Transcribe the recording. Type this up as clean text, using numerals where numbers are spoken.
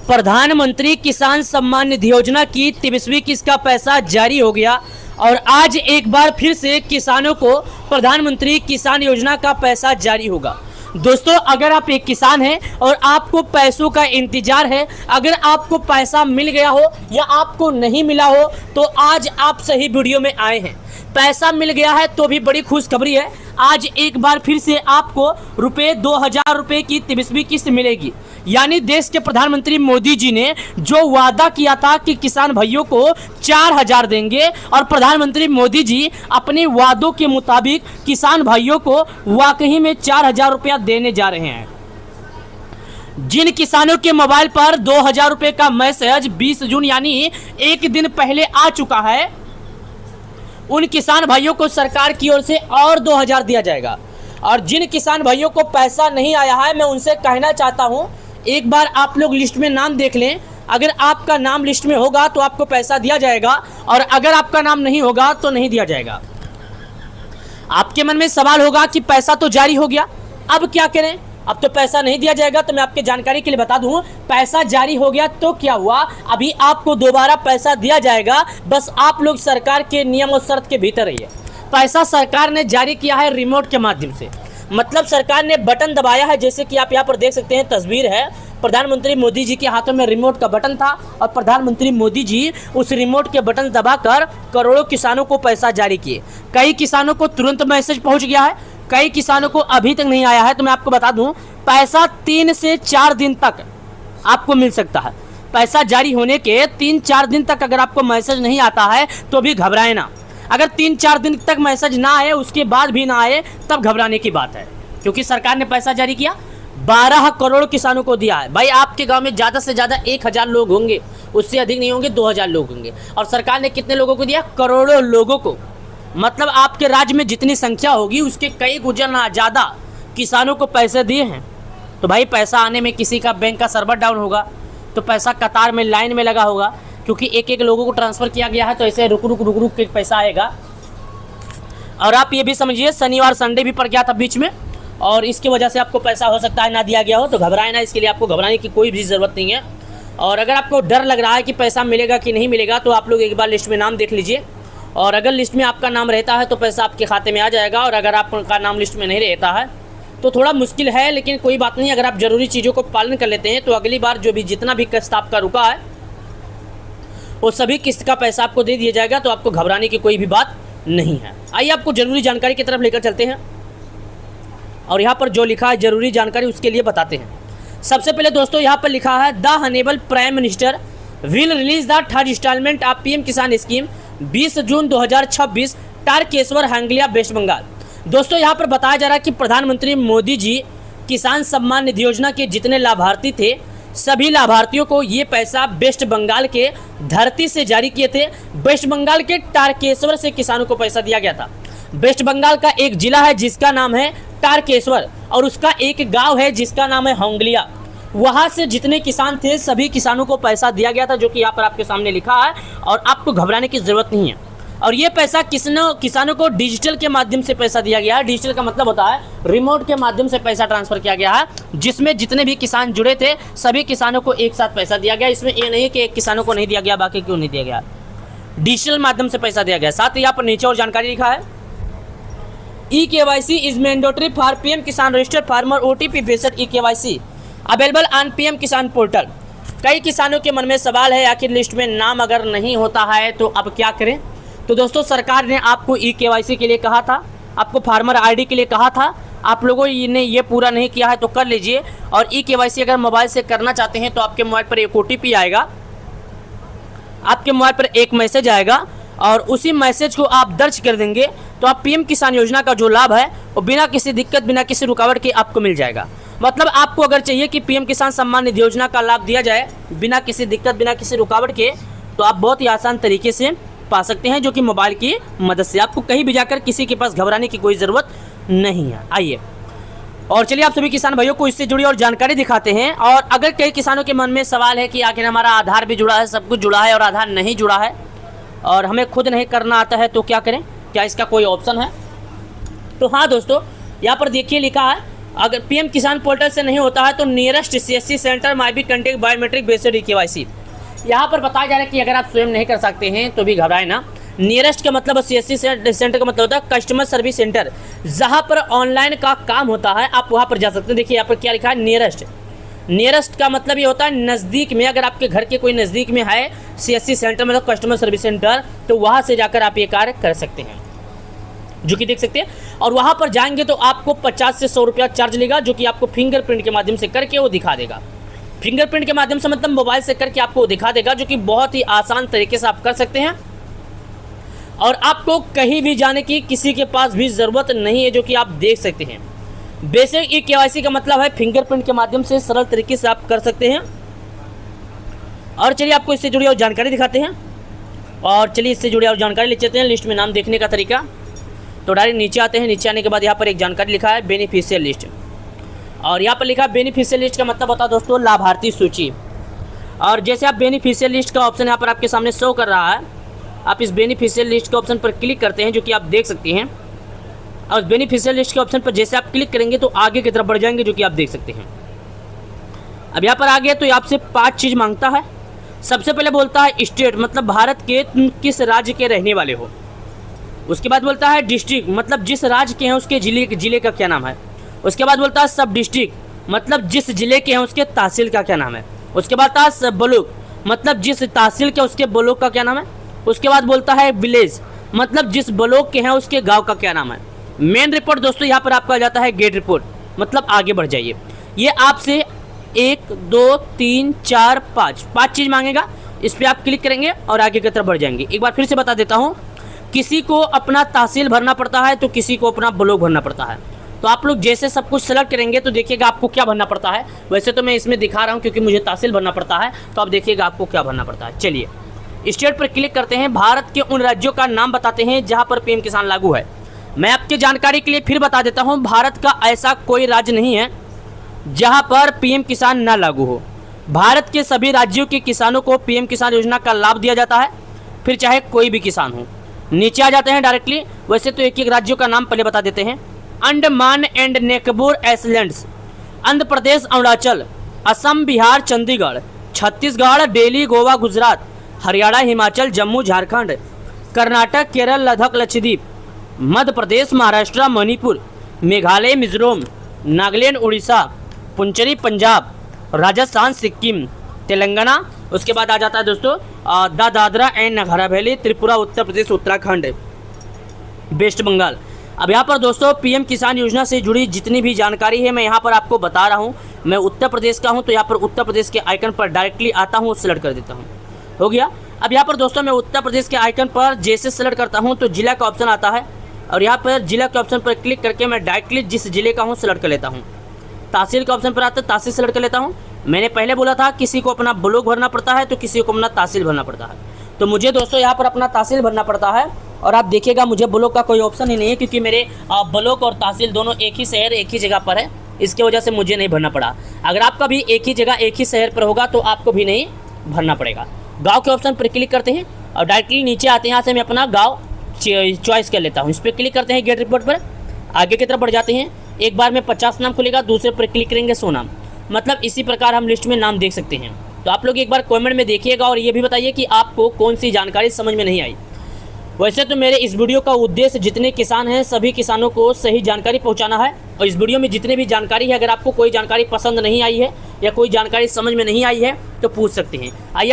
प्रधानमंत्री किसान सम्मान निधि योजना की 23वीं किस्त का पैसा जारी हो गया और आज एक बार फिर से किसानों को प्रधानमंत्री किसान योजना का पैसा जारी होगा। दोस्तों, अगर आप एक किसान हैं और आपको पैसों का इंतजार है, अगर आपको पैसा मिल गया हो या आपको नहीं मिला हो, तो आज आप सही वीडियो में आए हैं। पैसा मिल गया है तो भी बड़ी खुशखबरी है। आज एक बार फिर से आपको 2000 रुपये की 23वीं किस्त मिलेगी। यानी देश के प्रधानमंत्री मोदी जी ने जो वादा किया था कि किसान भाइयों को 4000 देंगे, और प्रधानमंत्री मोदी जी अपने वादों के मुताबिक किसान भाइयों को वाकई में 4000 रुपया देने जा रहे हैं। जिन किसानों के मोबाइल पर 2000 रुपये का मैसेज 20 जून यानी एक दिन पहले आ चुका है, उन किसान भाइयों को सरकार की ओर से और 2000 दिया जाएगा। और जिन किसान भाइयों को पैसा नहीं आया है, मैं उनसे कहना चाहता हूं, एक बार आप लोग लिस्ट में नाम देख लें। अगर आपका नाम लिस्ट में होगा तो आपको पैसा दिया जाएगा, और अगर आपका नाम नहीं होगा तो नहीं दिया जाएगा। आपके मन में सवाल होगा कि पैसा तो जारी हो गया, अब क्या करें, अब तो पैसा नहीं दिया जाएगा। तो मैं आपके जानकारी के लिए बता दूं, पैसा जारी हो गया तो क्या हुआ, अभी आपको दोबारा पैसा दिया जाएगा। बस आप लोग सरकार के नियम और शर्त के भीतर रहिए। पैसा सरकार ने जारी किया है रिमोट के माध्यम से, मतलब सरकार ने बटन दबाया है। जैसे कि आप यहाँ पर देख सकते हैं, तस्वीर है, प्रधानमंत्री मोदी जी के हाथों में रिमोट का बटन था और प्रधानमंत्री मोदी जी उस रिमोट के बटन दबाकर करोड़ों किसानों को पैसा जारी किए। कई किसानों को तुरंत मैसेज पहुंच गया है, कई किसानों को अभी तक नहीं आया है। तो मैं आपको बता दूं, पैसा 3 से 4 दिन तक आपको मिल सकता है। पैसा जारी होने के 3-4 दिन तक अगर आपको मैसेज नहीं आता है तो भी घबराए ना। अगर 3-4 दिन तक मैसेज ना आए, उसके बाद भी ना आए, तब घबराने की बात है, क्योंकि सरकार ने पैसा जारी किया, 12 करोड़ किसानों को दिया है। भाई, आपके गांव में ज़्यादा से ज़्यादा 1000 लोग होंगे, उससे अधिक नहीं होंगे, 2000 लोग होंगे। और सरकार ने कितने लोगों को दिया? करोड़ों लोगों को। मतलब आपके राज्य में जितनी संख्या होगी उसके कई गुना ज़्यादा किसानों को पैसे दिए हैं। तो भाई, पैसा आने में किसी का बैंक का सर्वर डाउन होगा तो पैसा कतार में लाइन में लगा होगा, क्योंकि एक लोगों को ट्रांसफ़र किया गया है, तो ऐसे रुक रुक के पैसा आएगा। और आप ये भी समझिए, शनिवार संडे भी पड़ गया था बीच में, और इसकी वजह से आपको पैसा हो सकता है ना दिया गया हो। तो घबराए ना, इसके लिए आपको घबराने की कोई भी ज़रूरत नहीं है। और अगर आपको डर लग रहा है कि पैसा मिलेगा कि नहीं मिलेगा, तो आप लोग एक बार लिस्ट में नाम देख लीजिए, और अगर लिस्ट में आपका नाम रहता है तो पैसा आपके खाते में आ जाएगा, और अगर आपका नाम लिस्ट में नहीं रहता है तो थोड़ा मुश्किल है, लेकिन कोई बात नहीं। अगर आप ज़रूरी चीज़ों को पालन कर लेते हैं तो अगली बार जो भी जितना भी किस्त आपका रुका है वो सभी किस्त का पैसा आपको दे दिया जाएगा। तो आपको घबराने की कोई भी बात नहीं है। आइए आपको ज़रूरी जानकारी की तरफ लेकर चलते हैं, और यहाँ पर जो लिखा है ज़रूरी जानकारी उसके लिए बताते हैं। सबसे पहले दोस्तों, यहाँ पर लिखा है, the honourable prime minister will release the 3rd instalment of PM Kisan scheme 20 June 2026 Tarakeswar Hangalia West Bengal. दोस्तों, यहाँ पर बताया जा रहा है कि प्रधानमंत्री मोदी जी किसान सम्मान निधि योजना के जितने लाभार्थी थे, सभी लाभार्थियों को ये पैसा वेस्ट बंगाल के धरती से जारी किए थे। वेस्ट बंगाल के तारकेश्वर से किसानों को पैसा दिया गया था। वेस्ट बंगाल का एक जिला है जिसका नाम है तारकेश्वर, और उसका एक गांव है जिसका नाम है हंगलिया। वहाँ से जितने किसान थे सभी किसानों को पैसा दिया गया था, जो कि यहाँ पर आपके सामने लिखा है, और आपको घबराने की ज़रूरत नहीं है। और ये पैसा किसानों को डिजिटल के माध्यम से पैसा दिया गया है। डिजिटल का मतलब होता है रिमोट के माध्यम से पैसा ट्रांसफ़र किया गया है, जिसमें जितने भी किसान जुड़े थे सभी किसानों को एक साथ पैसा दिया गया। इसमें ये नहीं कि एक किसानों को नहीं दिया गया, बाकी क्यों नहीं दिया गया, डिजिटल माध्यम से पैसा दिया गया। साथ ही यहाँ पर नीचे और जानकारी लिखा है, eKYC is mandatory for PM Kisan registered farmer OTP based eKYC available on PM Kisan portal. कई किसानों के मन में सवाल है, आखिर लिस्ट में नाम अगर नहीं होता है तो अब क्या करें। तो दोस्तों, सरकार ने आपको eKYC के लिए कहा था, आपको फार्मर ID के लिए कहा था, आप लोगों ने ये पूरा नहीं किया है तो कर लीजिए। और eKYC अगर मोबाइल से करना चाहते हैं तो आपके मोबाइल पर एक OTP आएगा, आपके मोबाइल पर एक मैसेज आएगा, और उसी मैसेज को आप दर्ज कर देंगे तो आप पीएम किसान योजना का जो लाभ है वो बिना किसी दिक्कत, बिना किसी रुकावट के आपको मिल जाएगा। मतलब आपको अगर चाहिए कि पीएम किसान सम्मान निधि योजना का लाभ दिया जाए बिना किसी दिक्कत, बिना किसी रुकावट के, तो आप बहुत ही आसान तरीके से पा सकते हैं, जो कि मोबाइल की मदद से। आपको कहीं भी जाकर किसी के पास घबराने की कोई ज़रूरत नहीं है। आइए और चलिए आप सभी किसान भाइयों को इससे जुड़ी और जानकारी दिखाते हैं। और अगर कई किसानों के मन में सवाल है कि आखिर हमारा आधार भी जुड़ा है, सब कुछ जुड़ा है, और आधार नहीं जुड़ा है और हमें खुद नहीं करना आता है, तो क्या करें, क्या इसका कोई ऑप्शन है? तो हाँ दोस्तों, यहाँ पर देखिए लिखा है, अगर पीएम किसान पोर्टल से नहीं होता है तो nearest CSC centre may be contact biometric based KYC. यहाँ पर बताया जा रहा है कि अगर आप स्वयं नहीं कर सकते हैं तो भी घबराए ना। नियरेस्ट का मतलब सीएससी सेंटर का मतलब होता है कस्टमर सर्विस सेंटर, जहाँ पर ऑनलाइन का काम होता है, आप वहाँ पर जा सकते हैं। देखिए यहाँ पर क्या लिखा है, नियरेस्ट। नियरेस्ट का मतलब ये होता है नज़दीक में, अगर आपके घर के कोई नज़दीक में है सीएससी सेंटर मतलब कस्टमर सर्विस सेंटर, तो वहाँ से जाकर आप ये कार्य कर सकते हैं, जो कि देख सकते हैं। और वहाँ पर जाएंगे तो आपको 50 से 100 रुपया चार्ज लेगा, जो कि आपको फिंगरप्रिंट के माध्यम से करके वो दिखा देगा। फिंगरप्रिंट के माध्यम से मतलब मोबाइल से करके आपको दिखा देगा, जो कि बहुत ही आसान तरीके से आप कर सकते हैं। और आपको कहीं भी जाने की किसी के पास भी ज़रूरत नहीं है, जो कि आप देख सकते हैं। बेसिक ई केवाईसी का मतलब है फिंगरप्रिंट के माध्यम से सरल तरीके से आप कर सकते हैं। और चलिए आपको इससे जुड़ी और जानकारी दिखाते हैं। और चलिए इससे जुड़ी और जानकारी ले लेते हैं। लिस्ट में नाम देखने का तरीका, तो डायरेक्ट नीचे आते हैं। नीचे आने के बाद यहाँ पर एक जानकारी लिखा है बेनिफिशियल लिस्ट, और यहाँ पर लिखा है बेनिफिशियल लिस्ट का मतलब होता है दोस्तों लाभार्थी सूची। और जैसे आप बेनिफिशियल लिस्ट का ऑप्शन यहाँ पर आपके सामने शो कर रहा है, आप इस बेनिफिशियल लिस्ट के ऑप्शन पर क्लिक करते हैं, जो कि आप देख सकते हैं। और बेनिफिशियल लिस्ट के ऑप्शन पर जैसे आप क्लिक करेंगे तो आगे की तरफ बढ़ जाएंगे, जो कि आप देख सकते हैं। अब यहाँ पर आ गए तो आपसे 5 चीज़ मांगता है। सबसे पहले बोलता है स्टेट, मतलब भारत के किस राज्य के रहने वाले हो। उसके बाद बोलता है डिस्ट्रिक्ट, मतलब जिस राज्य के हैं उसके जिले का क्या नाम है। उसके बाद बोलता है सब डिस्ट्रिक्ट, मतलब जिस जिले के हैं उसके तहसील का क्या नाम है। उसके बाद आता है सब ब्लॉक, मतलब जिस तहसील के उसके ब्लॉक का क्या नाम है। उसके बाद बोलता है विलेज, मतलब जिस ब्लॉक के हैं उसके गांव का क्या नाम है। मेन रिपोर्ट दोस्तों यहाँ पर आपका आ जाता है गेट रिपोर्ट, मतलब आगे बढ़ जाइए। ये आपसे 1 2 3 4 5 चीज़ मांगेगा। इस पर आप क्लिक करेंगे और आगे की तरफ बढ़ जाएंगे। एक बार फिर से बता देता हूँ, किसी को अपना तहसील भरना पड़ता है तो किसी को अपना ब्लॉक भरना पड़ता है। तो आप लोग जैसे सब कुछ सेलेक्ट करेंगे तो देखिएगा आपको क्या भरना पड़ता है। वैसे तो मैं इसमें दिखा रहा हूँ क्योंकि मुझे तहसील भरना पड़ता है, तो आप देखिएगा आपको क्या भरना पड़ता है। चलिए स्टेट पर क्लिक करते हैं। भारत के उन राज्यों का नाम बताते हैं जहाँ पर पीएम किसान लागू है। मैं आपके जानकारी के लिए फिर बता देता हूँ, भारत का ऐसा कोई राज्य नहीं है जहाँ पर पीएम किसान ना लागू हो। भारत के सभी राज्यों के किसानों को पीएम किसान योजना का लाभ दिया जाता है, फिर चाहे कोई भी किसान हो। नीचे आ जाते हैं डायरेक्टली। वैसे तो एक एक राज्यों का नाम पहले बता देते हैं। Andaman and Nicobar islands, Andhra Pradesh, Arunachal, Assam, Bihar, Chandigarh, Chhattisgarh, Delhi, Goa, Gujarat, Haryana, Himachal, Jammu, Jharkhand, Karnataka, Kerala, Ladakh, Lakshadweep, Madhya Pradesh, Maharashtra, Manipur, Meghalaya, Mizoram, Nagaland, Orissa, पुंचेरी, Punjab, Rajasthan, Sikkim, Telangana. उसके बाद आ जाता है दोस्तों दादरा एंड नगर हवेली, त्रिपुरा, उत्तर प्रदेश, उत्तराखंड, वेस्ट बंगाल। अब यहाँ पर दोस्तों पीएम किसान योजना से जुड़ी जितनी भी जानकारी है मैं यहाँ पर आपको बता रहा हूँ। मैं उत्तर प्रदेश का हूँ तो यहाँ पर उत्तर प्रदेश के आइकन पर डायरेक्टली आता हूँ, सेलेक्ट कर देता हूँ। हो गया। अब यहाँ पर दोस्तों मैं उत्तर प्रदेश के आइकन पर जैसे सेलेक्ट करता हूँ तो जिला का ऑप्शन आता है, और यहाँ पर जिला के ऑप्शन पर क्लिक करके मैं डायरेक्टली जिस जिले का हूँ सेलेक्ट कर लेता हूँ। तहसील के ऑप्शन पर आता है, तहसील सेलेक्ट कर लेता हूँ। मैंने पहले बोला था किसी को अपना ब्लॉक भरना पड़ता है तो किसी को अपना तहसील भरना पड़ता है, तो मुझे दोस्तों यहाँ पर अपना तहसील भरना पड़ता है। और आप देखिएगा मुझे ब्लॉक का कोई ऑप्शन ही नहीं है, क्योंकि मेरे ब्लॉक और तहसील दोनों एक ही शहर एक ही जगह पर है, इसकी वजह से मुझे नहीं भरना पड़ा। अगर आपका भी एक ही जगह एक ही शहर पर होगा तो आपको भी नहीं भरना पड़ेगा। गाँव के ऑप्शन पर क्लिक करते हैं और डायरेक्टली नीचे आते हैं। यहाँ से मैं अपना गाँव चॉइस कर लेता हूँ। इस पर क्लिक करते हैं गेट रिपोर्ट पर, आगे की तरफ बढ़ जाते हैं। एक बार में 50 नाम खुलेगा, दूसरे पर क्लिक करेंगे 100 नाम। मतलब इसी प्रकार हम लिस्ट में नाम देख सकते हैं। तो आप लोग एक बार कमेंट में देखिएगा और ये भी बताइए कि आपको कौन सी जानकारी समझ में नहीं आई। वैसे तो मेरे इस वीडियो का उद्देश्य जितने किसान हैं सभी किसानों को सही जानकारी पहुंचाना है, और इस वीडियो में जितने भी जानकारी है अगर आपको कोई जानकारी पसंद नहीं आई है या कोई जानकारी समझ में नहीं आई है तो पूछ सकते हैं। आइए